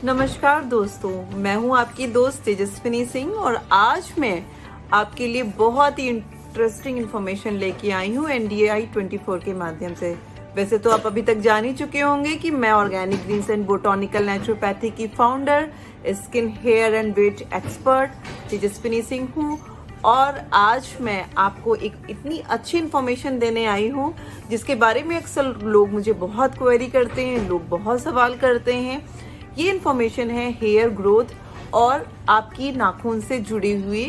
नमस्कार दोस्तों, मैं हूं आपकी दोस्त तेजस्विनी सिंह और आज मैं आपके लिए बहुत ही इंटरेस्टिंग इन्फॉर्मेशन लेके आई हूं NDI 24 के माध्यम से। वैसे तो आप अभी तक जान ही चुके होंगे कि मैं organic greens and botanical naturopathy की founder, skin hair and weight expert Tejaswini Singh हूं और आज मैं आपको एक इतनी अच्छी इन्फॉर्मेशन देने आई हूं जिसके बारे में अक्सर लोग मुझे बहुत क्वेरी करते हैं, लोग बहुत सवाल करते हैं। ये इन्फॉर्मेशन है हेयर ग्रोथ और आपकी नाखून से जुड़ी हुई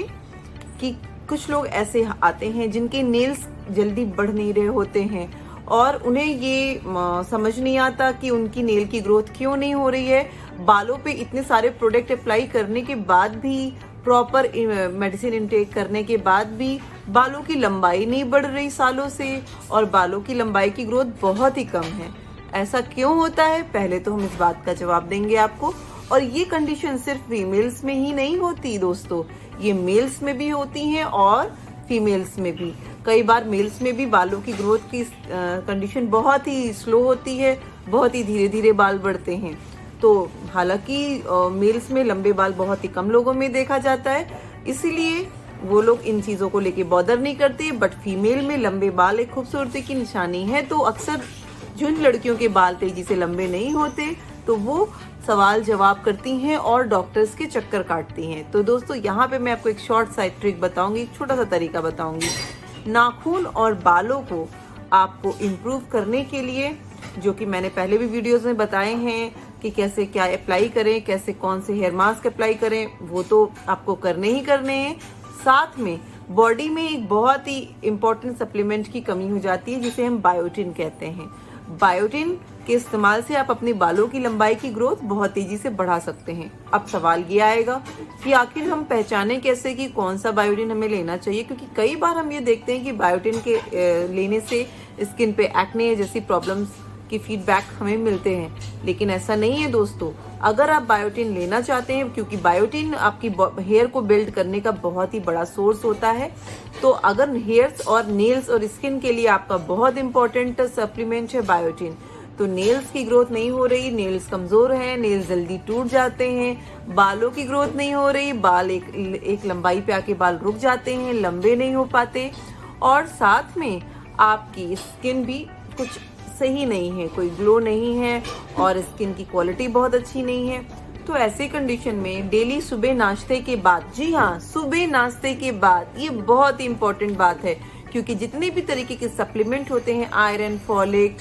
कि कुछ लोग ऐसे आते हैं जिनके नेल्स जल्दी बढ़ नहीं रहे होते हैं और उन्हें ये समझ नहीं आता कि उनकी नेल की ग्रोथ क्यों नहीं हो रही है। बालों पे इतने सारे प्रोडक्ट अप्लाई करने के बाद भी, प्रॉपर मेडिसिन इनटेक करने के बाद भी बालों की लंबाई नहीं बढ़ रही सालों से और बालों की लंबाई की ग्रोथ बहुत ही कम है। ऐसा क्यों होता है, पहले तो हम इस बात का जवाब देंगे आपको। और ये कंडीशन सिर्फ फीमेल्स में ही नहीं होती दोस्तों, ये मेल्स में भी होती हैं और फीमेल्स में भी। कई बार मेल्स में भी बालों की ग्रोथ की कंडीशन बहुत ही स्लो होती है, बहुत ही धीरे धीरे बाल बढ़ते हैं। तो हालांकि मेल्स में लंबे बाल बहुत ही कम लोगों में देखा जाता है, इसीलिए वो लोग इन चीज़ों को लेके बॉदर नहीं करते। बट फीमेल में लंबे बाल एक खूबसूरती की निशानी है। तो अक्सर जिन लड़कियों के बाल तेजी से लंबे नहीं होते तो वो सवाल जवाब करती हैं और डॉक्टर्स के चक्कर काटती हैं। तो दोस्तों यहाँ पे मैं आपको एक शॉर्ट साइड ट्रिक बताऊंगी, एक छोटा सा तरीका बताऊंगी नाखून और बालों को आपको इम्प्रूव करने के लिए, जो कि मैंने पहले भी वीडियोस में बताए हैं कि कैसे क्या अप्लाई करें, कैसे कौन से हेयर मास्क अप्लाई करें, वो तो आपको करने ही करने हैं। साथ में बॉडी में एक बहुत ही इम्पोर्टेंट सप्लीमेंट की कमी हो जाती है जिसे हम बायोटिन कहते हैं। बायोटिन के इस्तेमाल से आप अपने बालों की लंबाई की ग्रोथ बहुत तेजी से बढ़ा सकते हैं। अब सवाल ये आएगा कि आखिर हम पहचाने कैसे कि कौन सा बायोटिन हमें लेना चाहिए, क्योंकि कई बार हम ये देखते हैं कि बायोटिन के लेने से स्किन पे एक्ने जैसी प्रॉब्लम्स की फीडबैक हमें मिलते हैं, लेकिन ऐसा नहीं है दोस्तों। अगर आप बायोटिन लेना चाहते हैं, क्योंकि बायोटिन आपकी हेयर को बिल्ड करने का बहुत ही बड़ा सोर्स होता है, तो अगर हेयर्स और नेल्स और स्किन के लिए आपका बहुत इंपॉर्टेंट सप्लीमेंट है बायोटिन, तो नेल्स की ग्रोथ नहीं हो रही, नेल्स कमजोर हैं, नेल्स जल्दी टूट जाते हैं, बालों की ग्रोथ नहीं हो रही, बाल एक लंबाई पे आके बाल रुक जाते हैं, लंबे नहीं हो पाते और साथ में आपकी स्किन भी कुछ सही नहीं है, कोई ग्लो नहीं है और स्किन की क्वालिटी बहुत अच्छी नहीं है। तो ऐसे कंडीशन में डेली सुबह नाश्ते के बाद, जी हाँ, सुबह नाश्ते के बाद, ये बहुत ही इंपॉर्टेंट बात है, क्योंकि जितने भी तरीके के सप्लीमेंट होते हैं, आयरन, फॉलिक,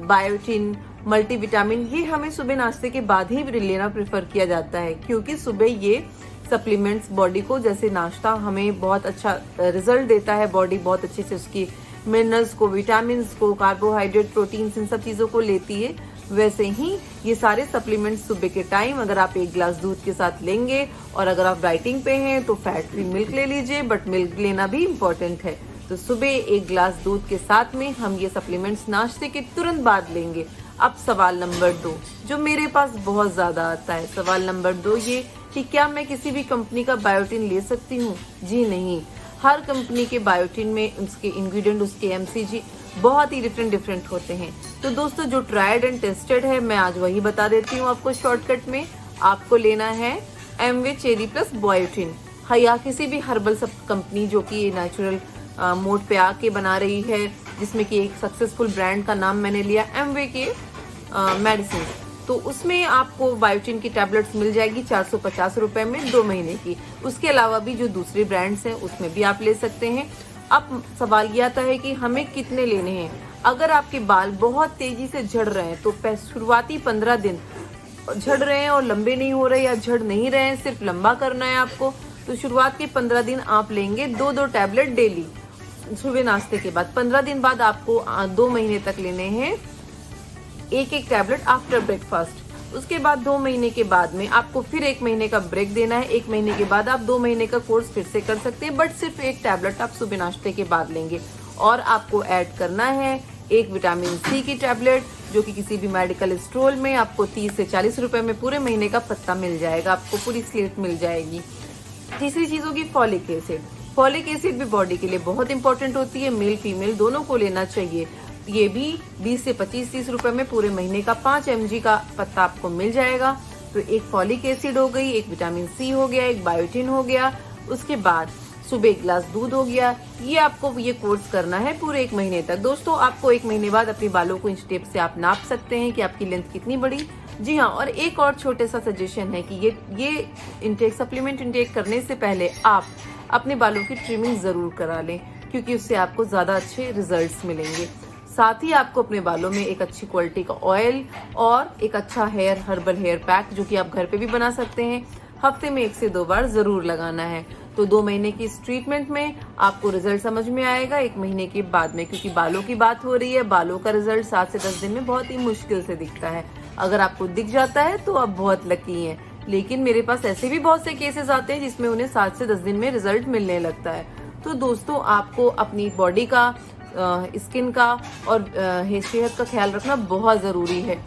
बायोटिन, मल्टीविटामिन, ये हमें सुबह नाश्ते के बाद ही लेना प्रेफर किया जाता है, क्योंकि सुबह ये सप्लीमेंट्स बॉडी को, जैसे नाश्ता हमें बहुत अच्छा रिजल्ट देता है, बॉडी बहुत अच्छे से उसकी मिनरल्स को, विटामिन को, कार्बोहाइड्रेट, प्रोटीन्स, इन सब चीज़ों को लेती है, वैसे ही ये सारे सप्लीमेंट्स सुबह के टाइम अगर आप एक गिलास दूध के साथ लेंगे, और अगर आप डाइटिंग पे हैं तो फैट फ्री मिल्क ले लीजिए, बट मिल्क लेना भी इम्पोर्टेंट है। तो सुबह एक गिलास दूध के साथ में हम ये सप्लीमेंट्स नाश्ते के तुरंत बाद लेंगे। अब सवाल नंबर 2 जो मेरे पास बहुत ज्यादा आता है, सवाल नंबर 2 ये कि क्या मैं किसी भी कंपनी का बायोटिन ले सकती हूँ? जी नहीं, हर कंपनी के बायोटिन में उसके इंग्रेडिएंट, उसके MCG बहुत ही डिफरेंट होते हैं। तो दोस्तों जो ट्राइड एंड टेस्टेड है, मैं आज वही बता देती हूँ आपको शॉर्टकट में। आपको लेना है एमवे चेरी प्लस बायोटिन, या किसी भी हर्बल सब कंपनी जो कि नेचुरल मोड पे आके बना रही है, जिसमें कि एक सक्सेसफुल ब्रांड का नाम मैंने लिया एमवे के मेडिसिन। तो उसमें आपको बायोटिन की टैबलेट्स मिल जाएगी 450 रुपए में 2 महीने की। उसके अलावा भी जो दूसरे ब्रांड्स हैं उसमें भी आप ले सकते हैं। अब सवाल ये आता है कि हमें कितने लेने हैं। अगर आपके बाल बहुत तेजी से झड़ रहे हैं, तो शुरुआती 15 दिन झड़ रहे हैं और लंबे नहीं हो रहे, या झड़ नहीं रहे हैं, सिर्फ लंबा करना है आपको, तो शुरुआत के 15 दिन आप लेंगे 2-2 टैबलेट डेली सुबह नाश्ते के बाद। 15 दिन बाद आपको 2 महीने तक लेने हैं 1-1 टैबलेट आफ्टर ब्रेकफास्ट। उसके बाद 2 महीने के बाद में आपको फिर 1 महीने का ब्रेक देना है। 1 महीने के बाद आप 2 महीने का कोर्स फिर से कर सकते हैं, बट सिर्फ 1 टैबलेट आप सुबह नाश्ते के बाद लेंगे। और आपको ऐड करना है 1 विटामिन C की टैबलेट, जो कि किसी भी मेडिकल स्टोर में आपको 30 से 40 रुपए में पूरे महीने का पत्ता मिल जाएगा, आपको पूरी स्लेट मिल जाएगी। तीसरी चीज होगी फॉलिक एसिड। फॉलिक एसिड भी बॉडी के लिए बहुत इंपॉर्टेंट होती है, मेल फीमेल दोनों को लेना चाहिए। ये भी 20 से 25-30 रुपए में पूरे महीने का 5 mg का पत्ता आपको मिल जाएगा। तो एक फॉलिक एसिड हो गई, एक विटामिन सी हो गया, एक बायोटिन हो गया, उसके बाद सुबह 1 गिलास दूध हो गया। ये आपको ये कोर्स करना है पूरे 1 महीने तक। दोस्तों आपको 1 महीने बाद अपने बालों को इंच टेप से आप नाप सकते हैं कि आपकी लेंथ कितनी बड़ी। जी हाँ, और एक और छोटे सा सजेशन है कि ये इंटेक सप्लीमेंट इंटेक करने से पहले आप अपने बालों की ट्रिमिंग जरूर करा लें, क्योंकि उससे आपको ज्यादा अच्छे रिजल्ट्स मिलेंगे। साथ ही आपको अपने बालों में एक अच्छी क्वालिटी का ऑयल और एक अच्छा हर्बल हेयर पैक, जो कि आप घर पे भी बना सकते हैं, हफ्ते में 1 से 2 बार जरूर लगाना है। तो 2 महीने की इस ट्रीटमेंट में आपको रिजल्ट समझ में आएगा 1 महीने के बाद में, क्योंकि बालों की बात हो रही है। बालों का रिजल्ट 7 से 10 दिन में बहुत ही मुश्किल से दिखता है। अगर आपको दिख जाता है तो आप बहुत लकी हैं, लेकिन मेरे पास ऐसे भी बहुत से केसेस आते हैं जिसमें उन्हें 7 से 10 दिन में रिजल्ट मिलने लगता है। तो दोस्तों आपको अपनी बॉडी का, स्किन का और सेहत का ख्याल रखना बहुत जरूरी है।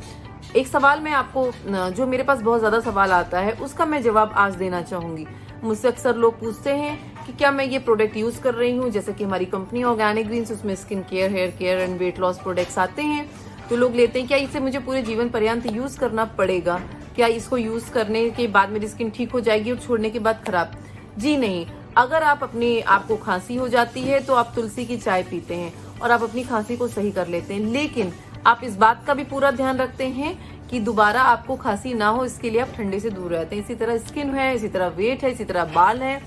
एक सवाल मैं आपको, जो मेरे पास बहुत ज्यादा सवाल आता है, उसका मैं जवाब आज देना चाहूंगी। मुझसे अक्सर लोग पूछते हैं कि क्या मैं ये प्रोडक्ट यूज कर रही हूँ, जैसे कि हमारी कंपनी ऑर्गेनिक ग्रीन्स, उसमें skin care, hair care and weight loss products आते हैं। तो लोग लेते हैं, क्या इसे मुझे पूरे जीवन पर्यंत यूज करना पड़ेगा? क्या इसको यूज करने के बाद मेरी स्किन ठीक हो जाएगी और छोड़ने के बाद खराब? जी नहीं। अगर आपको खांसी हो जाती है तो आप तुलसी की चाय पीते हैं और आप अपनी खांसी को सही कर लेते हैं, लेकिन आप इस बात का भी पूरा ध्यान रखते हैं कि दोबारा आपको खांसी ना हो, इसके लिए आप ठंडे से दूर रहते हैं। इसी तरह स्किन है, इसी तरह वेट है, इसी तरह बाल है।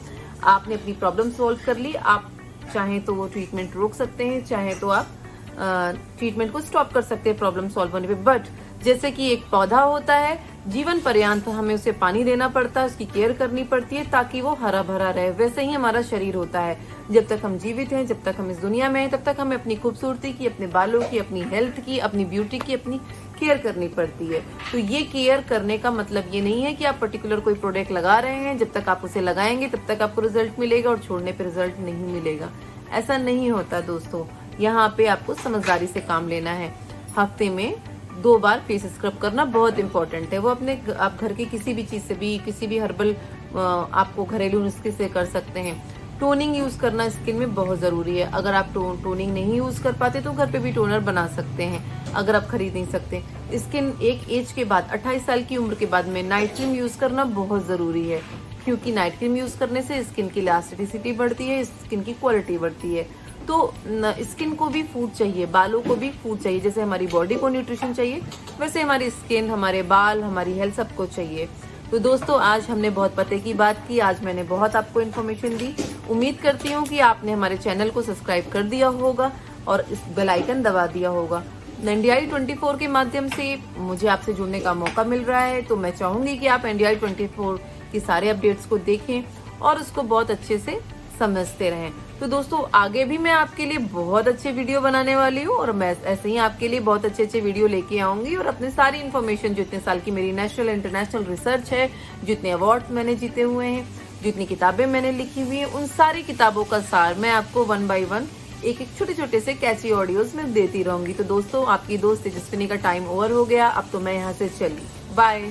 आपने अपनी प्रॉब्लम सॉल्व कर ली, आप चाहें तो वो ट्रीटमेंट रोक सकते हैं, चाहें तो आप ट्रीटमेंट को स्टॉप कर सकते हैं प्रॉब्लम सॉल्व होने पे। बट जैसे कि एक पौधा होता है, जीवन पर्यंत हमें उसे पानी देना पड़ता है, उसकी केयर करनी पड़ती है ताकि वो हरा भरा रहे। वैसे ही हमारा शरीर होता है। जब तक हम जीवित हैं, जब तक हम इस दुनिया में हैं, तब तक हमें अपनी खूबसूरती की, अपने बालों की, अपनी हेल्थ की, अपनी ब्यूटी की, अपनी केयर करनी पड़ती है। तो ये केयर करने का मतलब ये नहीं है कि आप पर्टिकुलर कोई प्रोडक्ट लगा रहे हैं, जब तक आप उसे लगाएंगे तब तक आपको रिजल्ट मिलेगा और छोड़ने पे रिजल्ट नहीं मिलेगा। ऐसा नहीं होता दोस्तों। यहाँ पे आपको समझदारी से काम लेना है। हफ्ते में 2 बार फेस स्क्रब करना बहुत इंपॉर्टेंट है। वो आप घर की किसी भी चीज से भी, किसी भी हर्बल आपको घरेलू नुस्खे से कर सकते हैं। टोनिंग यूज करना स्किन में बहुत जरूरी है। अगर आप टोनिंग नहीं यूज कर पाते तो घर पे भी टोनर बना सकते हैं, अगर आप खरीद नहीं सकते। स्किन एक एज के बाद, 28 साल की उम्र के बाद में नाइट क्रीम यूज करना बहुत जरूरी है, क्योंकि नाइट क्रीम यूज करने से स्किन की इलास्टिसिटी बढ़ती है, स्किन की क्वालिटी बढ़ती है। तो स्किन को भी फूड चाहिए, बालों को भी फूड चाहिए। जैसे हमारी बॉडी को न्यूट्रिशन चाहिए, वैसे हमारी स्किन, हमारे बाल, हमारी हेल्थ सबको चाहिए। तो दोस्तों आज हमने बहुत पते की बात की, आज मैंने बहुत आपको इन्फॉर्मेशन दी। उम्मीद करती हूँ कि आपने हमारे चैनल को सब्सक्राइब कर दिया होगा और इस बेल आइकन दबा दिया होगा। NDI 24 के माध्यम से मुझे आपसे जुड़ने का मौका मिल रहा है, तो मैं चाहूंगी कि आप NDI 24 की सारे अपडेट्स को देखें और उसको बहुत अच्छे से समझते रहें। तो दोस्तों आगे भी मैं आपके लिए बहुत अच्छे वीडियो बनाने वाली हूँ और मैं ऐसे ही आपके लिए बहुत अच्छे अच्छे वीडियो लेके आऊंगी और अपने सारी इन्फॉर्मेशन, जो इतने साल की मेरी नेशनल इंटरनेशनल रिसर्च है, जितने अवार्ड्स मैंने जीते हुए हैं, जितनी किताबें मैंने लिखी हुई हैं, उन सारी किताबों का सार मैं आपको 1 by 1 एक एक छोटे छोटे से कैची ऑडियोज में देती रहूंगी। तो दोस्तों आपकी दोस्त तेजस्विनी का टाइम ओवर हो गया, अब तो मैं यहाँ से चली। बाय।